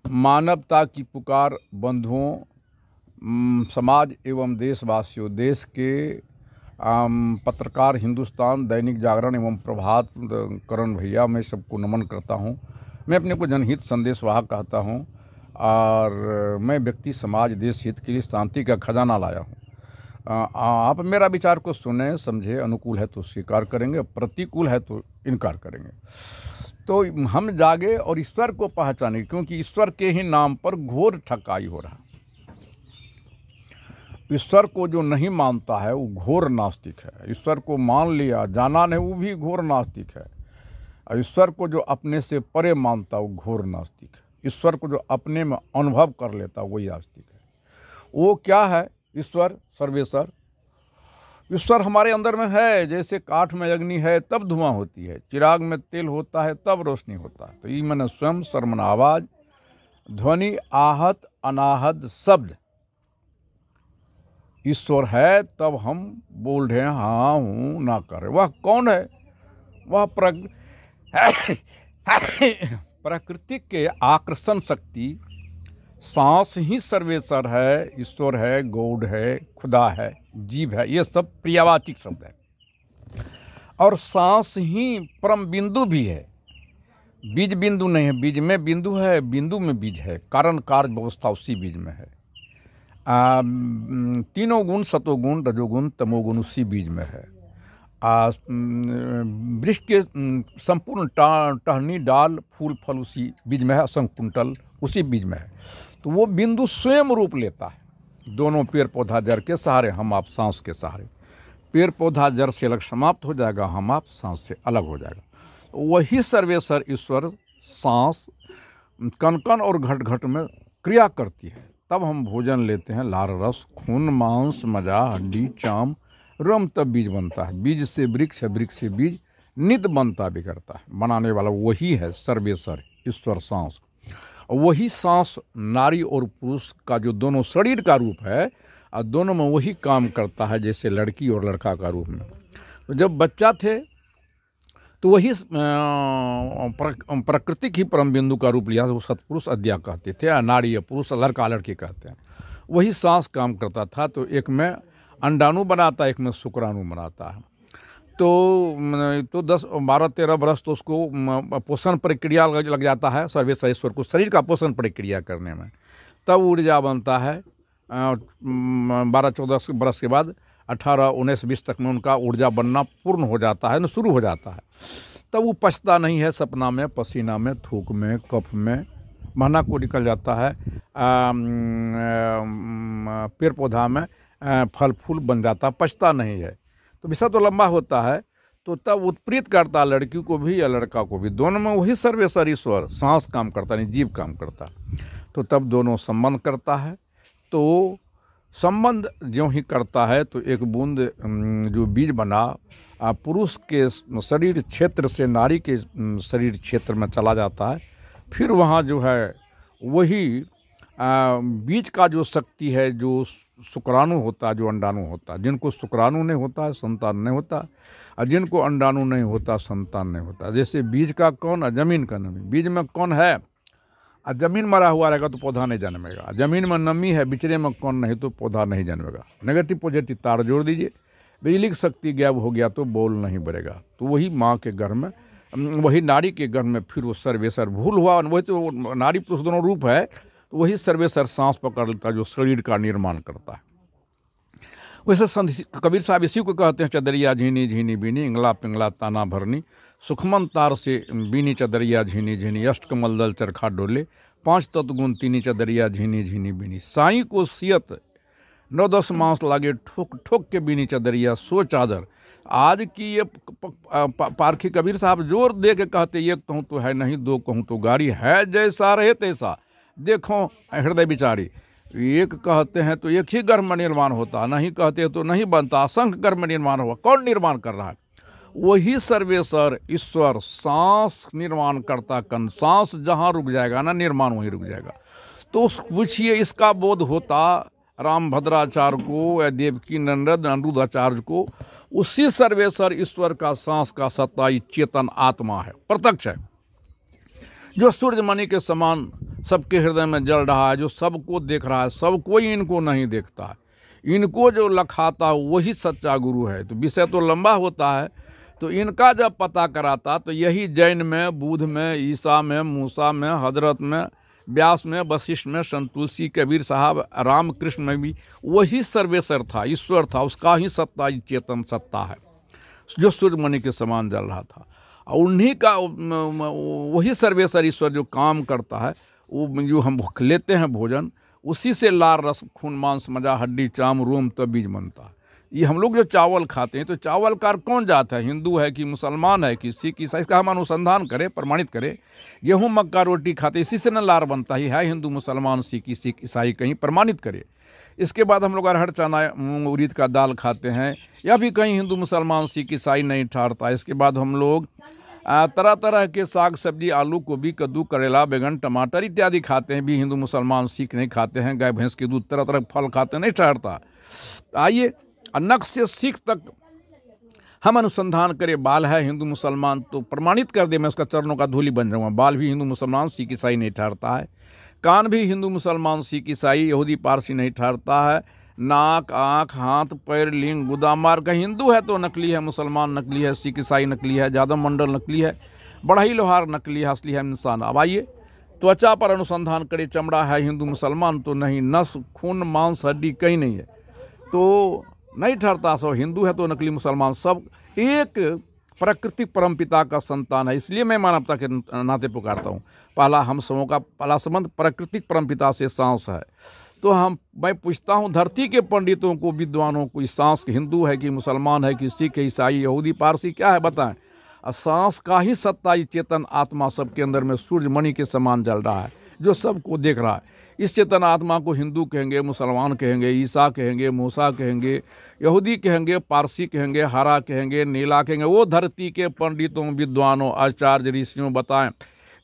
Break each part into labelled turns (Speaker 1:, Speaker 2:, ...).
Speaker 1: मानवता की पुकार बंधुओं, समाज एवं देशवासियों, देश के पत्रकार, हिंदुस्तान, दैनिक जागरण एवं प्रभात करण भैया, मैं सबको नमन करता हूं। मैं अपने को जनहित संदेशवाहक कहता हूं और मैं व्यक्ति, समाज, देश हित के लिए शांति का खजाना लाया हूं। आप मेरा विचार को सुने, समझे, अनुकूल है तो स्वीकार करेंगे, प्रतिकूल है तो इनकार करेंगे। तो हम जागे और ईश्वर को पहचाने, क्योंकि ईश्वर के ही नाम पर घोर ठकाई हो रहा है। ईश्वर को जो नहीं मानता है वो घोर नास्तिक है। ईश्वर को मान लिया, जाना नहीं, वो भी घोर नास्तिक है। और ईश्वर को जो अपने से परे मानता वो घोर नास्तिक है। ईश्वर को जो अपने में अनुभव कर लेता वही आस्तिक है। वो क्या है? ईश्वर सर्वेश्वर। ईश्वर हमारे अंदर में है। जैसे काठ में अग्नि है तब धुआं होती है, चिराग में तेल होता है तब रोशनी होता है। तो ये मैंने स्वयं सर्वमन आवाज, ध्वनि, आहत, अनाहत शब्द ईश्वर है, तब हम बोल रहे हैं हाँ हूँ ना करें। वह कौन है? वह प्रकृति के आकर्षण शक्ति, सांस ही सर्वेश्वर है, ईश्वर है, गॉड है, खुदा है, जीव है। ये सब पर्यायवाची शब्द है। और सांस ही परम बिंदु भी है। बीज बिंदु नहीं है, बीज में बिंदु है, बिंदु में बीज है। कारण कार्य व्यवस्था उसी बीज में है। तीनों गुण, सतोगुण, रजोगुण, तमोगुण उसी बीज में है। वृक्ष के संपूर्ण टहनी, डाल, फूल, फल उसी बीज में है। संकुंतल उसी बीज में है। तो वो बिंदु स्वयं रूप लेता है। दोनों पेड़ पौधा जड़ के सहारे, हम आप सांस के सहारे। पेड़ पौधा जड़ से अलग समाप्त हो जाएगा, हम आप सांस से अलग हो जाएगा। वही सर्वेश्वर ईश्वर सांस कण कण और घट घट में क्रिया करती है। तब हम भोजन लेते हैं। लार रस, खून, मांस, मजा, हड्डी, चाम, रम, तब बीज बनता है। बीज से वृक्ष, वृक्ष से बीज, नित बनता बिगड़ता है। बनाने वाला वही है सर्वेश्वर ईश्वर सांस। वही सांस नारी और पुरुष का जो दोनों शरीर का रूप है, और दोनों में वही काम करता है जैसे लड़की और लड़का का रूप में। तो जब बच्चा थे तो वही प्रकृति की परम बिंदु का रूप लिया। वो सतपुरुष अद्या कहते थे, नारी या पुरुष, लड़का लड़की कहते हैं। वही सांस काम करता था। तो एक में अंडाणु बनाता है, एक में शुक्राणु बनाता है। तो 10-12-13 वर्ष तो उसको पोषण प्रक्रिया लग जाता है सर्वेश्वर ईश्वर को शरीर का पोषण प्रक्रिया करने में। तब ऊर्जा बनता है। 12-14 वर्ष के बाद 18-19-20 तक में उनका ऊर्जा बनना पूर्ण हो जाता है, शुरू हो जाता है। तब वो पछता नहीं है। सपना में, पसीना में, थूक में, कफ में, महना को निकल जाता है। पेड़ पौधा में फल फूल बन जाता है, पछता नहीं है। तो विषय तो लंबा होता है। तो तब उत्प्रेरित करता है लड़की को भी या लड़का को भी। दोनों में वही सर्वेश्वर ईश्वर सांस काम करता, नहीं जीव काम करता। तो तब दोनों संबंध करता है। तो संबंध ज्यों ही करता है तो एक बूंद जो बीज बना पुरुष के शरीर क्षेत्र से नारी के शरीर क्षेत्र में चला जाता है। फिर वहाँ जो है वही बीज का जो शक्ति है, जो शुक्राणु होता है, जो अंडाणु होता है। जिनको शुक्राणु नहीं होता है संतान नहीं होता, और जिनको अंडाणु नहीं होता संतान नहीं होता। जैसे बीज का कौन, जमीन का नमी। बीज में कौन है, और जमीन मरा हुआ रहेगा तो पौधा नहीं जन्मेगा। जमीन में नमी है, बिचड़े में कौन नहीं तो पौधा नहीं जन्मेगा। नेगेटिव पॉजिटिव तार जोड़ दीजिए, बिजली की शक्ति गायब हो गया तो बॉल नहीं बढ़ेगा। तो वही माँ के गर्भ में, वही नारी के गर्भ में फिर वो सर्वेश्वर भूल हुआ। वही तो नारी पुरुष दोनों रूप है। तो वही सर्वेश्वर सांस पकड़ लेता है जो शरीर का निर्माण करता है। वैसे संत कबीर साहब इसी को कहते हैं, चदरिया झीनी झीनी बीनी, इंगला पिंगला ताना भरनी, सुखमन तार से बीनी चदरिया झीनी झीनी, अष्टकमल दल चरखा डोले, 5 तत्गुण तीनी चदरिया झीनी झीनी बीनी, साईं को सियत 9-10 मास लागे, ठोक ठोक के बीनी चदरिया सो चादर। आज की ये पारखी कबीर साहब जोर दे के कहते, एक कहूँ तो है नहीं, दो कहूँ तो गाड़ी है, जैसा रहे तैसा देखो हृदय विचारी। एक कहते हैं तो एक ही गर्भ में निर्माण होता, नहीं कहते तो नहीं बनता। असंख्य गर्भ में निर्माण हुआ। कौन निर्माण कर रहा है? वही सर्वेश्वर ईश्वर सांस निर्माण करता। कन सांस जहाँ रुक जाएगा ना, निर्माण वहीं रुक जाएगा। तो पूछिए, इसका बोध होता राम भद्राचार्य को या देवकी नंदन अनिरुद्धाचार्य को। उसी सर्वेश्वर ईश्वर का सांस का सत्ता चेतन आत्मा है, प्रत्यक्ष है। जो सूर्यमणि के समान सबके हृदय में जल रहा है, जो सबको देख रहा है, सब कोई इनको नहीं देखता है, इनको जो लखाता वही सच्चा गुरु है। तो विषय तो लंबा होता है, तो इनका जब पता कराता तो यही जैन में, बुद्ध में, ईसा में, मूसा में, हजरत में, व्यास में, वशिष्ठ में, संत तुलसी, कबीर साहब, रामकृष्ण में भी वही सर्वेश्वर था, ईश्वर था, उसका ही सत्ता चेतन सत्ता है जो सूर्यमणि के समान जल रहा था। और उन्हीं का वही सर्वेश्वर ईश्वर जो काम करता है, वो जो हम लेते हैं भोजन, उसी से लार रस खून मांस मजा हड्डी चाम रोम तब बीज बनता है। ये हम लोग जो चावल खाते हैं, तो चावल का कौन जात है, हिंदू है कि मुसलमान है कि सिख ईसाई, इसका हम अनुसंधान करें, प्रमाणित करें। गेहूँ मक्का रोटी खाते, इसी से न लार बनता ही है, हिंदू मुसलमान सिख ईसाई कहीं प्रमाणित करें। इसके बाद हम लोग अरहर चना मूंग उड़ीद का दाल खाते हैं, या भी कहीं हिंदू मुसलमान सिख ईसाई नहीं ठहरता। इसके बाद हम लोग तरह तरह के साग सब्जी, आलू गोभी कद्दू करेला बैगन टमाटर इत्यादि खाते हैं, भी हिंदू मुसलमान सिख नहीं खाते हैं। गाय भैंस के दूध तरह तरह के फल खाते नहीं ठहरता। आइए नक से सीख तक हम अनुसंधान करें। बाल है हिंदू मुसलमान तो प्रमाणित कर दे, मैं उसका चरणों का धूली बन जाऊँगा। बाल भी हिंदू मुसलमान सिख ईसाई नहीं ठहरता है। कान भी हिंदू मुसलमान सिख ईसाई यहूदी पारसी नहीं ठहरता है। नाक आँख हाथ पैर लिंग गुदा मार्ग, हिंदू है तो नकली है, मुसलमान नकली है, सिख ईसाई नकली है, जादव मंडल नकली है, बढ़ई लोहार नकली है, असली है इंसान। अब आइए त्वचा पर अनुसंधान करें। चमड़ा है हिंदू मुसलमान तो नहीं, नस खून मांस हड्डी कहीं नहीं है तो नहीं ठहरता। सब हिंदू है तो नकली मुसलमान, सब एक प्राकृतिक परमपिता का संतान है। इसलिए मैं मानवता के नाते पुकारता हूँ। पहला हम सबों का पहला संबंध प्राकृतिक परमपिता से सांस है। तो मैं पूछता हूँ धरती के पंडितों को, विद्वानों को, सांस हिंदू है कि मुसलमान है कि सिख ईसाई यहूदी पारसी क्या है बताएं। सांस का ही सत्ता चेतन आत्मा सबके अंदर में सूर्यमणि के समान जल रहा है, जो सबको देख रहा है। इस चेतन आत्मा को हिंदू कहेंगे, मुसलमान कहेंगे, ईसा कहेंगे, मूसा कहेंगे, यहूदी कहेंगे, पारसी कहेंगे, हरा कहेंगे, नीला कहेंगे। वो धरती के पंडितों विद्वानों आचार्य ऋषियों बताएं।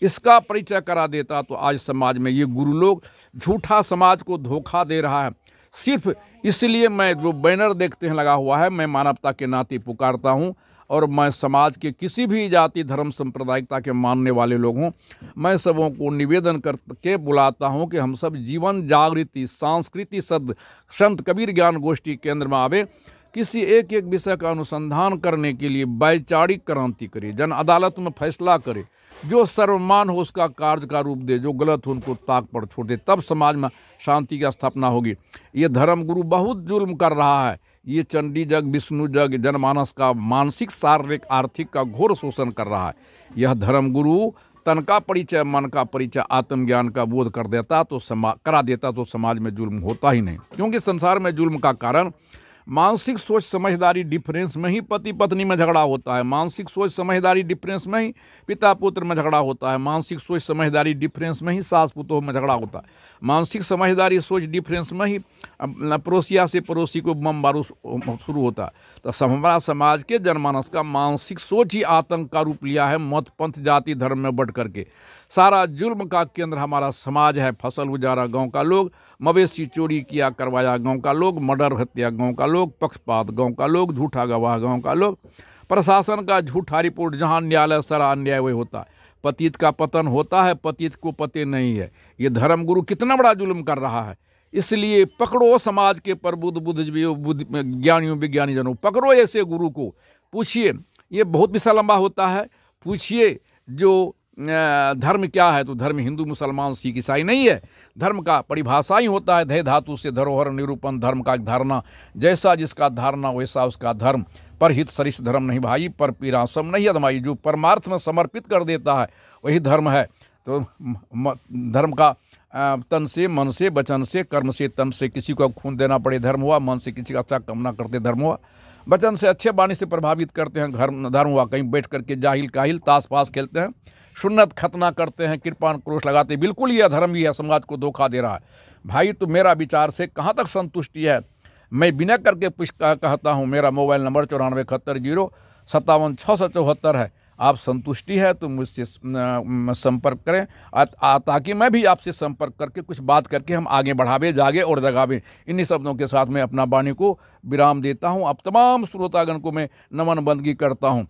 Speaker 1: इसका परिचय करा देता तो आज समाज में ये गुरु लोग झूठा समाज को धोखा दे रहा है। सिर्फ इसलिए मैं जो बैनर देखते हैं लगा हुआ है, मैं मानवता के नाते पुकारता हूँ। और मैं समाज के किसी भी जाति धर्म सांप्रदायिकता के मानने वाले लोग हों, मैं सबों को निवेदन करके बुलाता हूं कि हम सब जीवन जागृति सांस्कृतिक संत कबीर ज्ञान गोष्ठी केंद्र में आवे। किसी एक एक विषय का अनुसंधान करने के लिए वैचारिक क्रांति करे, जन अदालत में फैसला करे, जो सर्वमान हो उसका कार्य का रूप दे, जो गलत हो उनको ताक पर छोड़ दे, तब समाज में शांति की स्थापना होगी। ये धर्म गुरु बहुत जुल्म कर रहा है। ये चंडी जग विष्णु जग जनमानस का मानसिक शारीरिक आर्थिक का घोर शोषण कर रहा है। यह धर्म गुरु तन का परिचय मन का परिचय आत्मज्ञान का बोध कर देता तो करा देता तो समाज में जुल्म होता ही नहीं। क्योंकि संसार में जुल्म का कारण मानसिक सोच समझदारी डिफरेंस में ही पति पत्नी में झगड़ा होता है। मानसिक सोच समझदारी डिफरेंस में ही पिता पुत्र में झगड़ा होता है। मानसिक सोच समझदारी डिफरेंस में ही सास पुतोह में झगड़ा होता है। मानसिक समझदारी सोच डिफरेंस में ही पड़ोसिया से पड़ोसी को बम बारूद शुरू होता है। तो हमारा समाज के जनमानस का मानसिक सोच ही आतंक का रूप लिया है। मत पंथ जाति धर्म में बढ़ करके सारा जुल्म का केंद्र हमारा समाज है। फसल उजारा गांव का लोग, मवेशी चोरी किया करवाया गांव का लोग, मर्डर हत्या गांव का लोग, पक्षपात गांव का लोग, झूठा गवाह गांव का लोग, प्रशासन का झूठा रिपोर्ट, जहां न्यायालय सारा अन्याय वही होता है। पतित का पतन होता है, पतित को पते नहीं है। ये धर्म गुरु कितना बड़ा जुल्म कर रहा है। इसलिए पकड़ो समाज के प्रबुद्ध बुद्धिजीवियों ज्ञानियों विज्ञानी जनों, पकड़ो ऐसे गुरु को, पूछिए। ये बहुत विषय लंबा होता है। पूछिए जो धर्म क्या है, तो धर्म हिंदू मुसलमान सिख ईसाई नहीं है। धर्म का परिभाषा ही होता है धय धातु से धरोहर निरूपण। धर्म का धारणा, जैसा जिसका धारणा वैसा उसका धर्म। पर हित सरिस धर्म नहीं भाई, पर पीरा सम नहीं अदमाई। जो परमार्थ में समर्पित कर देता है वही धर्म है। तो धर्म का तन से मन से वचन से कर्म से तन से किसी को खून देना पड़े धर्म हुआ। मन से किसी का अच्छा कामना करते धर्म हुआ। वचन से अच्छे वाणी से प्रभावित करते हैं धर्म हुआ। कहीं बैठ करके जाहिल काहिल ताश पास खेलते हैं, सुन्नत खतना करते हैं, कृपान क्रोश लगाते हैं, बिल्कुल यह धर्म ही है, समाज को धोखा दे रहा है। भाई तो मेरा विचार से कहाँ तक संतुष्टि है, मैं बिना करके कहता हूँ। मेरा मोबाइल नंबर 9471075674 है। आप संतुष्टि है तो मुझसे संपर्क करें, ताकि मैं भी आपसे संपर्क करके कुछ बात करके हम आगे बढ़ावे, जागे और जगावे। इन्हीं शब्दों के साथ मैं अपना वाणी को विराम देता हूँ। अब तमाम श्रोतागण को मैं नमन बंदगी करता हूँ।